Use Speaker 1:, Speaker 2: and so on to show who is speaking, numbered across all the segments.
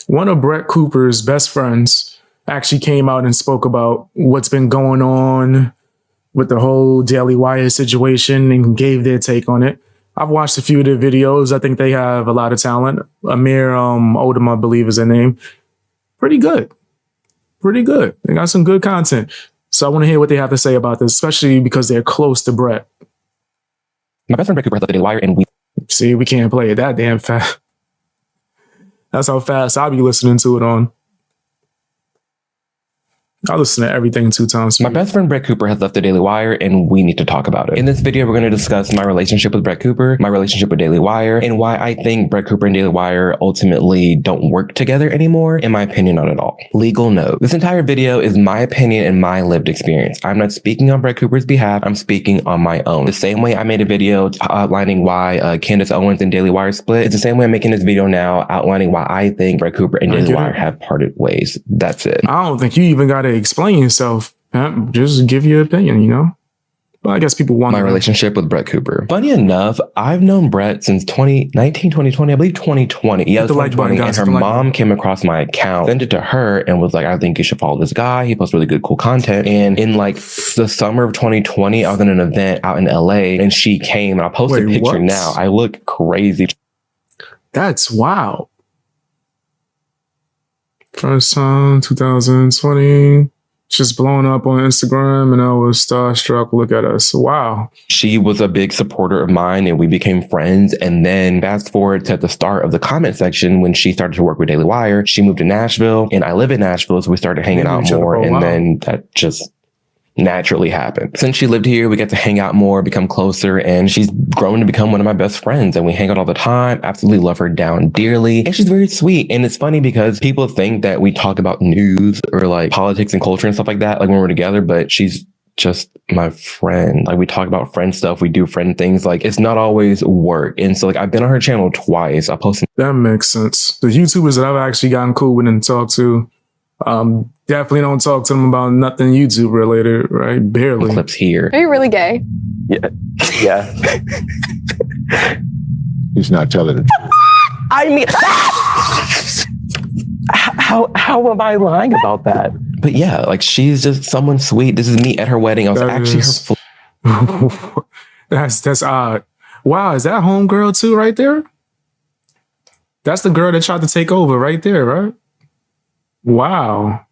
Speaker 1: One of Brett Cooper's best friends actually came out and spoke about what's been going on with the whole Daily Wire situation and gave their take on it. I've watched a few of their videos. I think they have a lot of talent. Amir Odom, I believe is their name. Pretty good. Pretty good. They got some good content. So I want to hear what they have to say about this, especially because they're close to Brett.
Speaker 2: My best friend Brett Cooper has left the Daily Wire, and
Speaker 1: we can't play it that damn fast. That's how fast I'll be listening to it on. I listen to everything 2 times.
Speaker 2: My best friend Brett Cooper has left the Daily Wire, and we need to talk about it. In this video, we're going to discuss my relationship with Brett Cooper, my relationship with Daily Wire, and why I think Brett Cooper and Daily Wire ultimately don't work together anymore. In my opinion, not at all. Legal note. This entire video is my opinion and my lived experience. I'm not speaking on Brett Cooper's behalf. I'm speaking on my own. The same way I made a video outlining why Candace Owens and Daily Wire split, it's the same way I'm making this video now outlining why I think Brett Cooper and Daily Wire have parted ways. That's it.
Speaker 1: I don't think you even got to explain yourself. Just give your opinion, you know? But I guess people want
Speaker 2: my relationship with Brett Cooper. Funny enough, I've known Brett since 2020, I believe 2020. Yeah, 2020. And her mom came across my account, sent it to her, and was like, I think you should follow this guy. He posts really good, cool content. And in like the summer of 2020, I was in an event out in LA, and she came, and I'll post a picture now. I look crazy.
Speaker 1: That's wow. First time, 2020. Just blowing up on Instagram, and I was starstruck. Look at us. Wow.
Speaker 2: She was a big supporter of mine, and we became friends. And then fast forward to the start of the comment section, when she started to work with Daily Wire, she moved to Nashville, and I live in Nashville, so we started hanging out more. And then that just naturally happened. Since she lived here, we got to hang out more, become closer, and she's grown to become one of my best friends, and we hang out all the time. Absolutely love her down dearly, and she's very sweet. And it's funny because people think that we talk about news or like politics and culture and stuff like that, like when we're together, but she's just my friend. Like, we talk about friend stuff, we do friend things. Like, it's not always work. And so like, I've been on her channel twice. I posted.
Speaker 1: That makes sense. The YouTubers that I've actually gotten cool with and talked to, definitely don't talk to them about nothing YouTube related, right? Barely.
Speaker 2: Clips here.
Speaker 3: Are you really gay?
Speaker 2: Yeah.
Speaker 4: He's not telling the truth.
Speaker 2: I mean, how am I lying about that? But yeah, like, she's just someone sweet. This is me at her wedding. I was actually her.
Speaker 1: That's odd. Wow, is that homegirl too right there? That's the girl that tried to take over right there, right? Wow.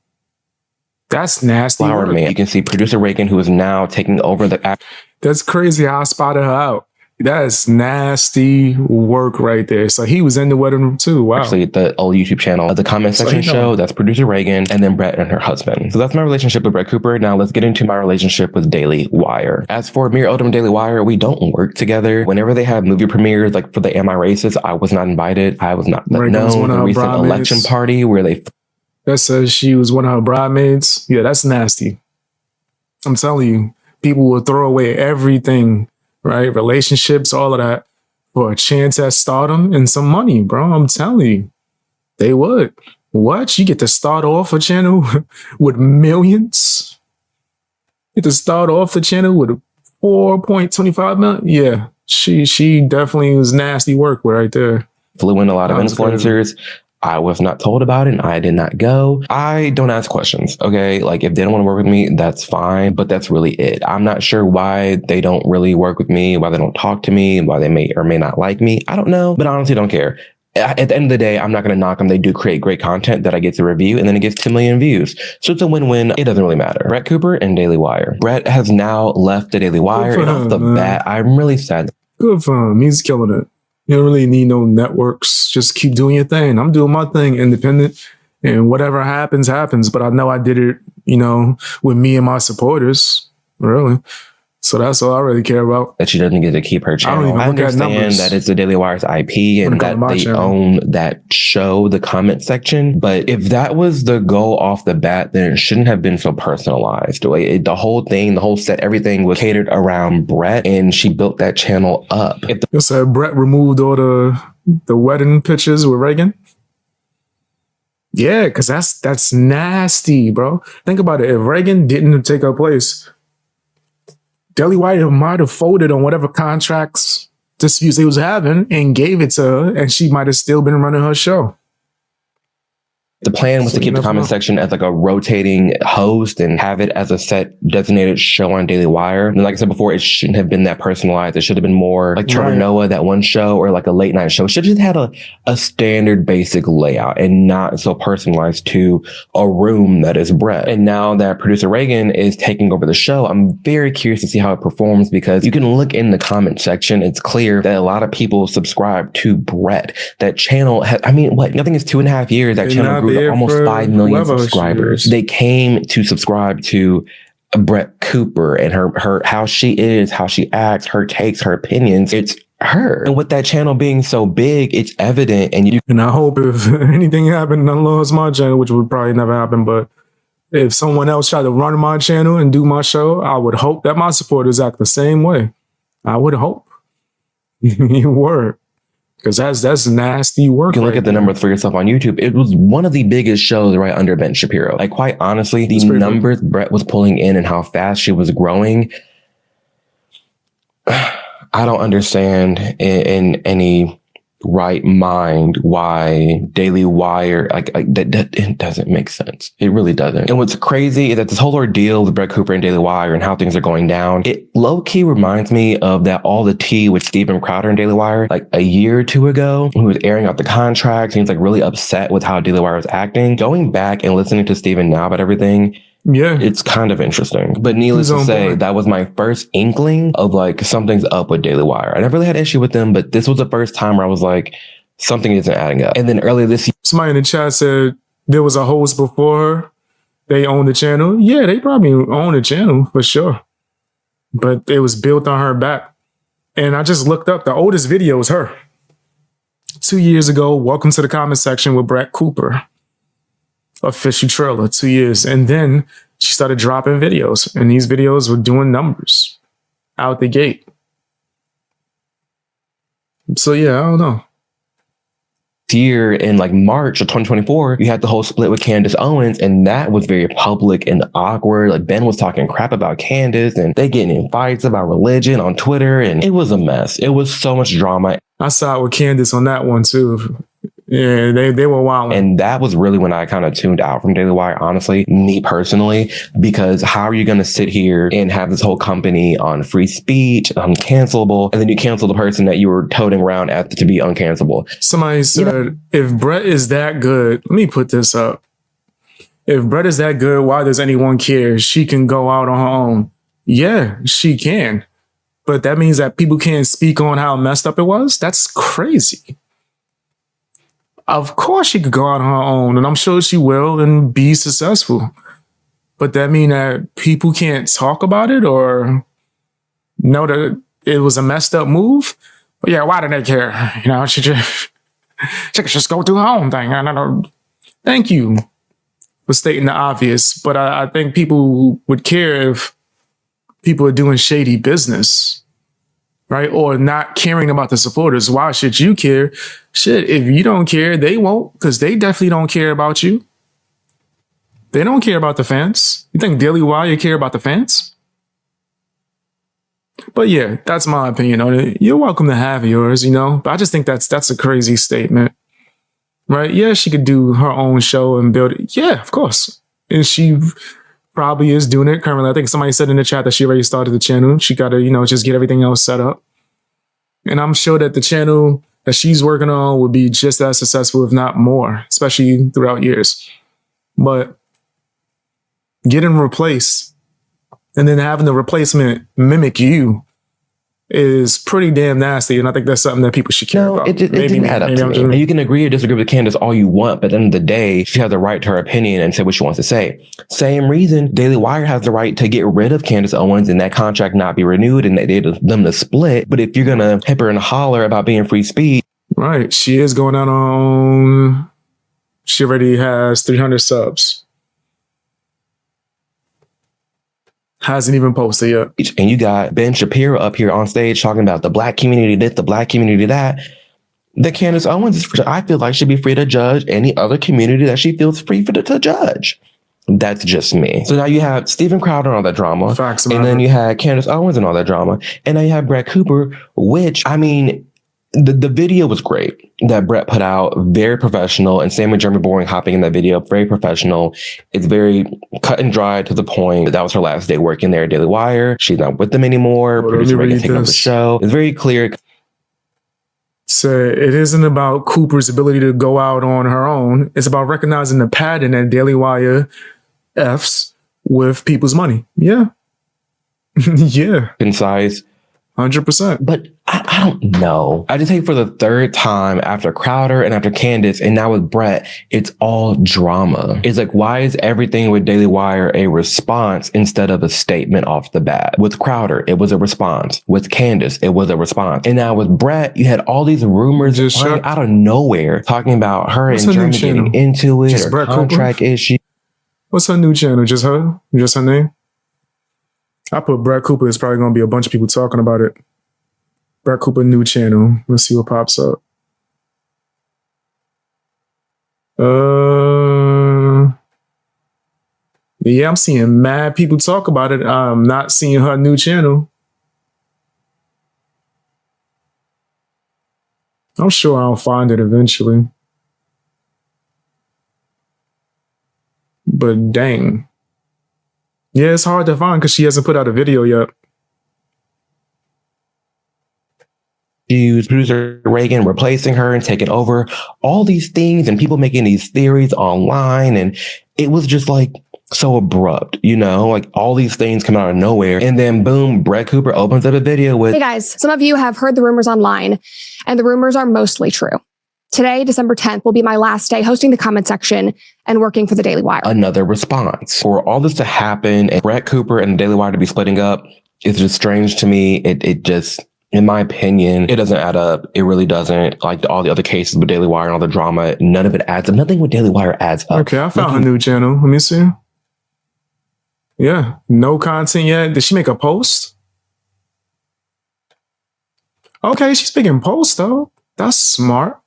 Speaker 1: That's nasty.
Speaker 2: Flower Man. You can see producer Reagan, who is now taking over the act.
Speaker 1: That's crazy how I spotted her out. That's nasty work right there. So he was in the wedding room too. Wow.
Speaker 2: Actually, the old YouTube channel, the comment section show, that's producer Reagan, and then Brett and her husband. So that's my relationship with Brett Cooper. Now let's get into my relationship with Daily Wire. As for Amir Odom and Daily Wire, we don't work together. Whenever they have movie premieres, like for the Am I Racist, I was not invited. I was not known. The recent election party where they...
Speaker 1: That says she was one of her bridesmaids. Yeah, that's nasty. I'm telling you, people will throw away everything, right? Relationships, all of that, for a chance at stardom and some money, bro. I'm telling you, they would. What? You get to start off a channel with millions? You get to start off the channel with 4.25 million? Yeah, she definitely was nasty work right there.
Speaker 2: Flew in a lot of influencers. I was not told about it, and I did not go. I don't ask questions, okay? Like, if they don't want to work with me, that's fine, but that's really it. I'm not sure why they don't really work with me, why they don't talk to me, why they may or may not like me. I don't know, but I honestly don't care. At the end of the day, I'm not going to knock them. They do create great content that I get to review, and then it gets 10 million views. So it's a win-win. It doesn't really matter. Brett Cooper and Daily Wire. Brett has now left the Daily Wire, and off the bat, I'm really sad.
Speaker 1: Good for him. He's killing it. You don't really need no networks. Just keep doing your thing. I'm doing my thing, independent, and whatever happens, happens. But I know I did it, you know, with me and my supporters, really. So that's all I really care about.
Speaker 2: That she doesn't get to keep her channel. I understand that it's the Daily Wire's IP and that they own that show, the comment section. But if that was the goal off the bat, then it shouldn't have been so personalized. The whole thing, the whole set, everything was catered around Brett, and she built that channel up.
Speaker 1: You said Brett removed all the wedding pictures with Reagan? Yeah, because that's nasty, bro. Think about it. If Reagan didn't take her place, Daily Wire might have folded on whatever contracts disputes they was having and gave it to her, and she might have still been running her show.
Speaker 2: plan was to keep the comment section as like a rotating host and have it as a set designated show on Daily Wire. And like I said before, it shouldn't have been that personalized. It should have been more like Trevor Noah, that one show, or like a late night show. It should have just had a standard basic layout and not so personalized to a room that is Brett. And now that producer Reagan is taking over the show, I'm very curious to see how it performs, because you can look in the comment section. It's clear that a lot of people subscribe to Brett. That channel has, I mean, what? Nothing is 2.5 years. That channel grew to almost 5 million subscribers. They came to subscribe to Brett Cooper and her how she is, how she acts, her takes, her opinions. It's her. And with that channel being so big, it's evident. And
Speaker 1: I hope if anything happened, I lost my channel, which would probably never happen, but if someone else tried to run my channel and do my show, I would hope that my supporters act the same way. I would hope. You were. Because that's nasty work.
Speaker 2: You can look at the numbers for yourself on YouTube. It was one of the biggest shows right under Ben Shapiro. Like, quite honestly, the numbers Brett was pulling in and how fast she was growing, I don't understand in any right mind why Daily Wire, that it doesn't make sense. It really doesn't. And what's crazy is that this whole ordeal with Brett Cooper and Daily Wire and how things are going down, it low-key reminds me of that all the tea with Steven Crowder and Daily Wire like a year or two ago, who was airing out the contracts. He was like really upset with how Daily Wire was acting. Going back and listening to Steven now about everything,
Speaker 1: yeah,
Speaker 2: it's kind of interesting. But needless to say, that was my first inkling of like something's up with Daily Wire. I never really had an issue with them, but this was the first time where I was like, something isn't adding up. And then earlier this year,
Speaker 1: somebody in the chat said there was a host before her. They own the channel. Yeah, they probably own the channel for sure. But it was built on her back. And I just looked up, the oldest video is her. 2 years ago, welcome to the comment section with Brett Cooper. Official trailer, 2 years. And then she started dropping videos, and these videos were doing numbers out the gate. So yeah, I don't know.
Speaker 2: Year in like March of 2024, you had the whole split with Candace Owens, and that was very public and awkward. Like, Ben was talking crap about Candace, and they getting in fights about religion on Twitter, and it was a mess. It was so much drama.
Speaker 1: I saw it with Candace on that one too. Yeah, they were wild.
Speaker 2: And that was really when I kind of tuned out from Daily Wire, honestly, me personally, because how are you going to sit here and have this whole company on free speech, uncancelable, and then you cancel the person that you were toting around to be uncancelable?
Speaker 1: Somebody said, if Brett is that good, let me put this up. If Brett is that good, why does anyone care? She can go out on her own. Yeah, she can. But that means that people can't speak on how messed up it was? That's crazy. Of course she could go out on her own, and I'm sure she will and be successful. But that mean that people can't talk about it or know that it was a messed up move? But yeah, why do they care? You know, she could just go do her own thing. Thank you for stating the obvious, but I think people would care if people are doing shady business, right? Or not caring about the supporters. Why should you care? Shit, if you don't care, they won't, because they definitely don't care about you. They don't care about the fans. You think Daily Wire care about the fans? But yeah, that's my opinion on it. You're welcome to have yours, you know, but I just think that's a crazy statement, right? Yeah, she could do her own show and build it. Yeah, of course. And she probably is doing it currently. I think somebody said in the chat that she already started the channel. She got to, you know, just get everything else set up. And I'm sure that the channel that she's working on will be just as successful, if not more, especially throughout years. But getting replaced and then having the replacement mimic you is pretty damn nasty. And I think that's something that people should care about.
Speaker 2: It didn't add up to me. And you can agree or disagree with Candace all you want, but at the end of the day, she has the right to her opinion and say what she wants to say. Same reason Daily Wire has the right to get rid of Candace Owens and that contract not be renewed and them to split. But if you're going to hip her and holler about being free speech.
Speaker 1: Right. She is going out on, she already has 300 subs. Hasn't even posted yet.
Speaker 2: And you got Ben Shapiro up here on stage talking about the black community this, the black community that. The Candace Owens, I feel like, should be free to judge any other community that she feels free to judge. That's just me. So now you have Steven Crowder and all that drama.
Speaker 1: Facts,
Speaker 2: and then you had Candace Owens and all that drama. And now you have Brett Cooper, which, I mean, the video was great that Brett put out, very professional, and same with Jeremy Boring hopping in that video, very professional. It's very cut and dry to the point. That was her last day working there at Daily Wire. She's not with them anymore. Producer Megan taking over the show. It's very clear.
Speaker 1: So it isn't about Cooper's ability to go out on her own. It's about recognizing the pattern that Daily Wire F's with people's money. Yeah. Yeah.
Speaker 2: Concise.
Speaker 1: 100%.
Speaker 2: But I don't know. I just think for the third time after Crowder and after Candace and now with Brett, it's all drama. It's like, why is everything with Daily Wire a response instead of a statement off the bat? With Crowder, it was a response. With Candace, it was a response. And now with Brett, you had all these rumors just out of nowhere talking about her and Jeremy getting into it, just or Brett contract issue.
Speaker 1: What's her new channel? Just her? Just her name? I put Brett Cooper. It's probably going to be a bunch of people talking about it. Brett Cooper new channel. Let's see what pops up. Yeah, I'm seeing mad people talk about it. I'm not seeing her new channel. I'm sure I'll find it eventually. But dang. Yeah, it's hard to find because she hasn't put out a video yet.
Speaker 2: Producer Reagan replacing her and taking over all these things and people making these theories online. And it was just like so abrupt, you know, like all these things come out of nowhere. And then boom, Brett Cooper opens up a video with,
Speaker 3: "Hey guys, some of you have heard the rumors online and the rumors are mostly true. Today, December 10th, will be my last day hosting the comment section and working for the Daily Wire."
Speaker 2: Another response. For all this to happen and Brett Cooper and the Daily Wire to be splitting up, it's just strange to me. It just, in my opinion, it doesn't add up. It really doesn't. Like all the other cases with Daily Wire and all the drama, none of it adds up. Nothing with Daily Wire adds up.
Speaker 1: Okay, I found her new channel. Let me see. Yeah, no content yet. Did she make a post? Okay, she's making posts though. That's smart.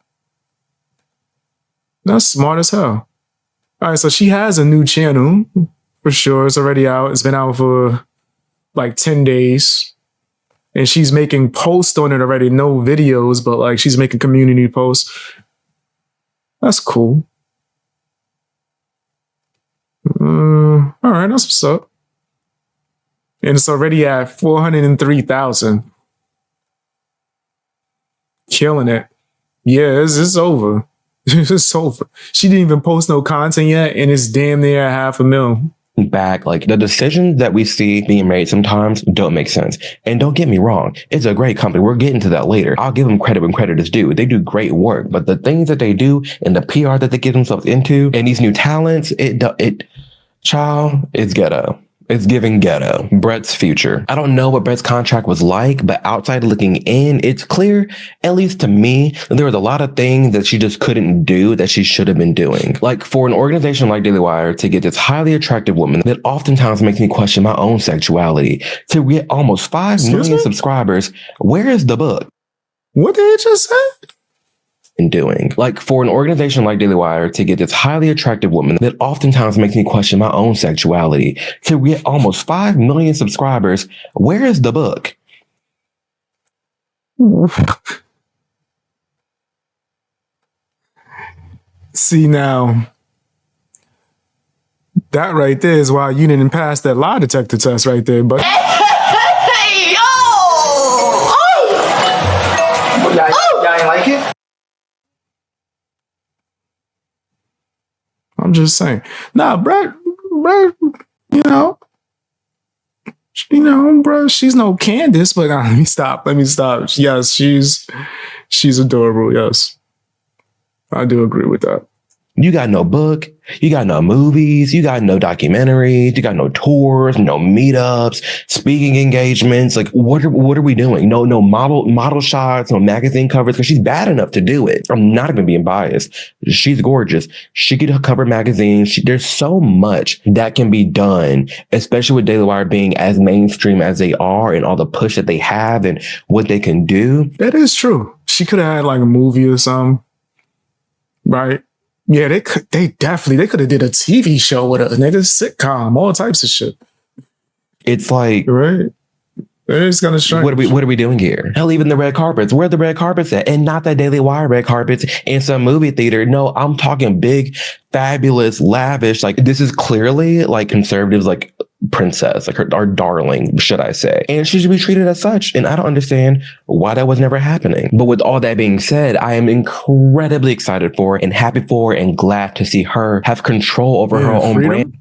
Speaker 1: That's smart as hell. All right, so she has a new channel for sure. It's already out. It's been out for like 10 days. And she's making posts on it already. No videos, but like she's making community posts. That's cool. All right, that's what's up. And it's already at 403,000. Killing it. Yeah, it's over. It's over. She didn't even post no content yet, and it's damn near 500,000.
Speaker 2: Back, like the decisions that we see being made sometimes don't make sense. And don't get me wrong, it's a great company. We're getting to that later. I'll give them credit when credit is due. They do great work, but the things that they do and the PR that they get themselves into and these new talents, child, it's ghetto. It's giving ghetto. Brett's future. I don't know what Brett's contract was like, but outside looking in, it's clear, at least to me, that there was a lot of things that she just couldn't do that she should have been doing. Like for an organization like Daily Wire to get this highly attractive woman that oftentimes makes me question my own sexuality, to get almost 5 million subscribers, where is the book?
Speaker 1: What did it just say?
Speaker 2: Doing. Like for an organization like Daily Wire to get this highly attractive woman that oftentimes makes me question my own sexuality, to get almost 5 million subscribers, where is the book?
Speaker 1: See now, that right there is why you didn't pass that lie detector test right there, but
Speaker 4: Hey, yo! Oh! Y'all ain't like it?
Speaker 1: I'm just saying. Nah, Brett, you know, bro, she's no Candace, but let me stop. Yes, she's adorable. Yes, I do agree with that.
Speaker 2: You got no book, you got no movies, you got no documentaries, you got no tours, no meetups, speaking engagements. Like, what are we doing? No model shots, no magazine covers, because she's bad enough to do it. I'm not even being biased. She's gorgeous. She could cover magazines. There's so much that can be done, especially with Daily Wire being as mainstream as they are and all the push that they have and what they can do.
Speaker 1: That is true. She could have had like a movie or something, right? Yeah, they could have did a TV show with her, nigga, sitcom, all types of shit.
Speaker 2: It's like,
Speaker 1: right? It's kind of strange.
Speaker 2: What are we doing here? Hell, even the red carpets. Where are the red carpets at? And not that Daily Wire red carpets in some movie theater. No, I'm talking big, fabulous, lavish. Like, this is clearly like conservatives, like princess, like our darling, should I say. And she should be treated as such. And I don't understand why that was never happening. But with all that being said, I am incredibly excited for and happy for and glad to see her have control over her own brand.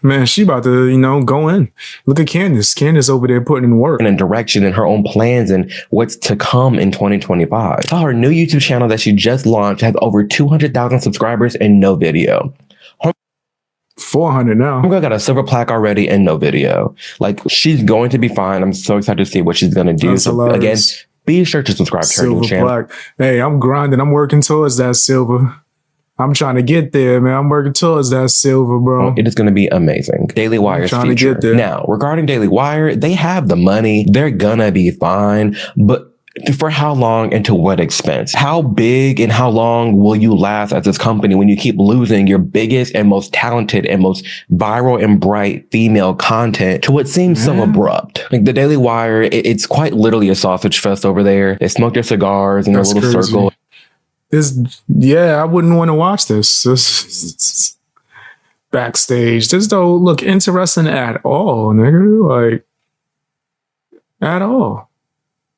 Speaker 1: Man, she about to, go in. Look at Candace. Candace over there putting in work.
Speaker 2: And in direction and her own plans and what's to come in 2025. I saw her new YouTube channel that she just launched has over 200,000 subscribers and no video.
Speaker 1: 400 now.
Speaker 2: Homegirl got a silver plaque already and no video. Like, she's going to be fine. I'm so excited to see what she's going to do.
Speaker 1: That's
Speaker 2: so
Speaker 1: hilarious.
Speaker 2: again, be sure to subscribe to her new channel.
Speaker 1: Plaque. Hey, I'm grinding. I'm working towards that silver. I'm trying to get there, man. I'm working towards that silver, bro.
Speaker 2: It is going to be amazing. Daily Wire's
Speaker 1: trying
Speaker 2: future.
Speaker 1: to get there.
Speaker 2: Now, regarding Daily Wire, they have the money. They're going to be fine. But for how long and to what expense? How big and how long will you last as this company when you keep losing your biggest and most talented and most viral and bright female content to what seems so abrupt? Like, the Daily Wire, it's quite literally a sausage fest over there. They smoke their cigars in their little
Speaker 1: crazy.
Speaker 2: circle.
Speaker 1: I wouldn't want to watch this. This backstage. This don't look interesting at all, nigga. Like, at all.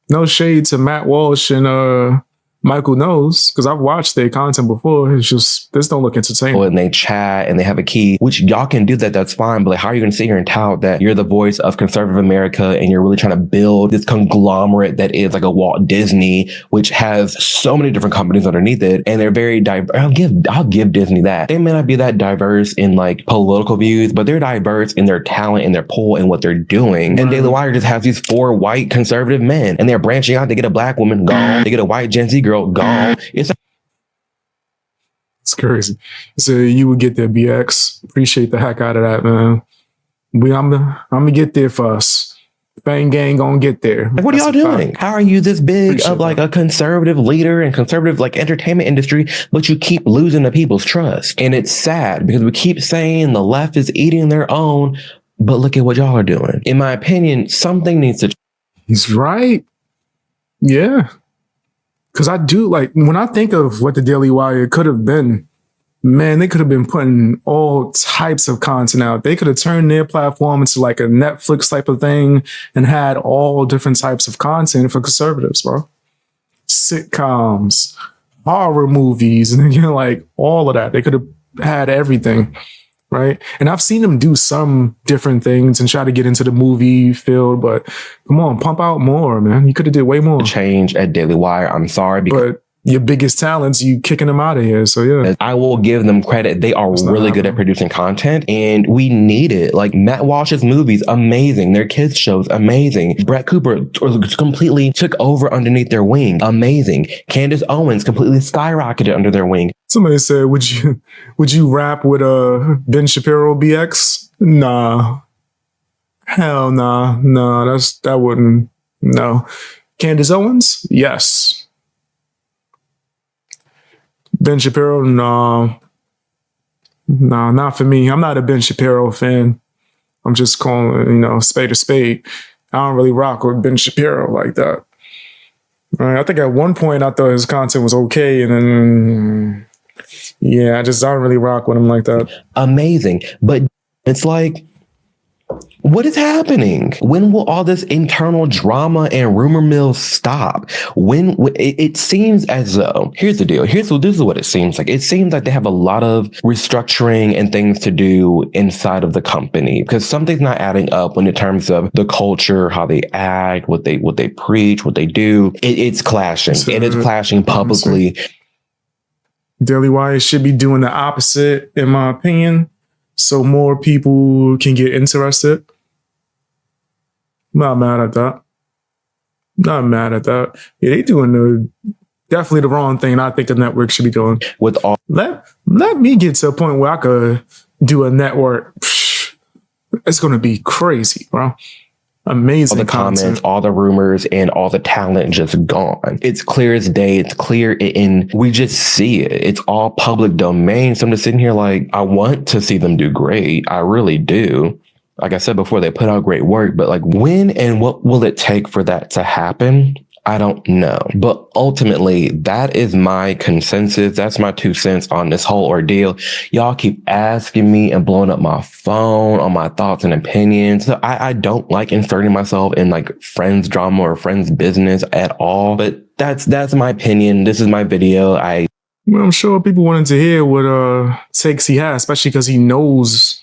Speaker 1: No shade to Matt Walsh and Michael Knowles, because I've watched their content before. It's just, this don't look entertaining.
Speaker 2: And they chat and they have a key, which y'all can do that. That's fine. But like, how are you going to sit here and tout that you're the voice of conservative America and you're really trying to build this conglomerate that is like a Walt Disney, which has so many different companies underneath it. And they're very diverse. I'll give Disney that. They may not be that diverse in like political views, but they're diverse in their talent and their pull and what they're doing. And Daily Wire just has these 4 white conservative men and they're branching out. They get a black woman, gone. They get a white Gen Z girl, gone. It's
Speaker 1: crazy. So you would get there, BX. Appreciate the heck out of that, man. I'm gonna get there for us. Bang gang gonna get there.
Speaker 2: Like, what are y'all doing? How are you this big of like a conservative leader and conservative like entertainment industry, but you keep losing the people's trust? And it's sad because we keep saying the left is eating their own, but look at what y'all are doing. In my opinion, something needs to.
Speaker 1: He's right. Yeah. Because I do, like, when I think of what the Daily Wire could have been, man, they could have been putting all types of content out. They could have turned their platform into like a Netflix type of thing and had all different types of content for conservatives, bro. Sitcoms, horror movies, and like all of that. They could have had everything. Right. And I've seen them do some different things and try to get into the movie field, but come on, pump out more, man. You could have did way more.
Speaker 2: Change at Daily Wire. I'm sorry.
Speaker 1: But your biggest talents, you kicking them out of here. So yeah.
Speaker 2: I will give them credit. They are really good at producing content and we need it. Like Matt Walsh's movies, amazing. Their kids shows, amazing. Brett Cooper completely took over underneath their wing. Amazing. Candace Owens completely skyrocketed under their wing.
Speaker 1: Somebody said, would you rap with Ben Shapiro, BX? Nah. Hell nah. No, that wouldn't. No. Candace Owens? Yes. Ben Shapiro? No. No, not for me. I'm not a Ben Shapiro fan. I'm just calling, spade a spade. I don't really rock with Ben Shapiro like that. I think at one point I thought his content was okay, and then I don't really rock with him like that.
Speaker 2: Amazing. But it's like, what is happening? When will all this internal drama and rumor mill stop? When it seems as though, here's the deal. This is what it seems like. It seems like they have a lot of restructuring and things to do inside of the company because something's not adding up when in terms of the culture, how they act, what they preach, what they do. It's clashing. It is clashing publicly.
Speaker 1: Daily Wire should be doing the opposite, in my opinion, so more people can get interested. Not mad at that. Yeah, they doing definitely the wrong thing. And I think the network should be doing.
Speaker 2: With all
Speaker 1: let me get to a point where I could do a network. It's gonna be crazy, bro. Amazing
Speaker 2: all the comments, all the rumors, and all the talent just gone. It's clear as day. It's clear and we just see it. It's all public domain. So I'm just sitting here like, I want to see them do great. I really do. Like I said before, they put out great work, but like when and what will it take for that to happen? I don't know. But ultimately, that is my consensus. That's my 2 cents on this whole ordeal. Y'all keep asking me and blowing up my phone on my thoughts and opinions. So I don't like inserting myself in like friends' drama or friends' business at all. But that's my opinion. This is my video.
Speaker 1: Well, I'm sure people wanted to hear what takes he has, especially because he knows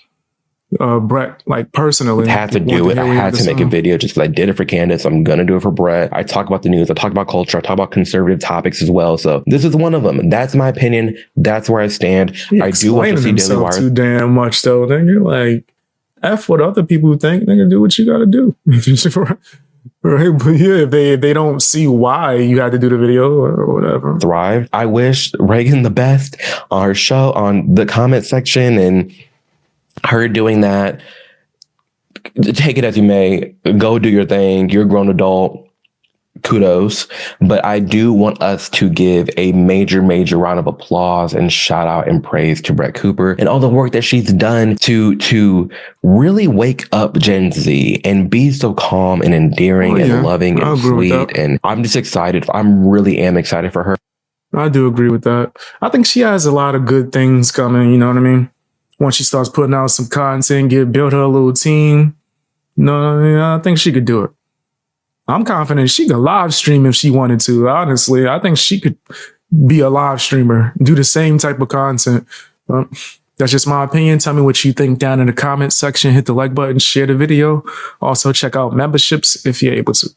Speaker 1: Brett like personally.
Speaker 2: Had to do it. I had to make a video just because I did it for Candace. I'm gonna do it for Brett. I talk about the news. I talk about culture. I talk about conservative topics as well. So this is one of them. That's my opinion. That's where I stand. I do want to see Daily Wire
Speaker 1: too damn much though. Nigga, like F what other people think. Nigga, do what you gotta do. Right? But yeah, if they don't see why you had to do the video or whatever.
Speaker 2: Thrive. I wish Reagan the best on her show, on the comment section, and her doing that. Take it as you may. Go do your thing. You're a grown adult. Kudos. But I do want us to give a major round of applause and shout out and praise to Brett Cooper and all the work that she's done to really wake up Gen Z and be so calm and endearing and loving and sweet. And I'm just excited. Really am excited for her.
Speaker 1: I do agree with that. I think she has a lot of good things coming. You know what I mean? Once she starts putting out some content, build her a little team. I think she could do it. I'm confident she could live stream if she wanted to. Honestly, I think she could be a live streamer, do the same type of content. That's just my opinion. Tell me what you think down in the comments section. Hit the like button, share the video. Also check out memberships if you're able to.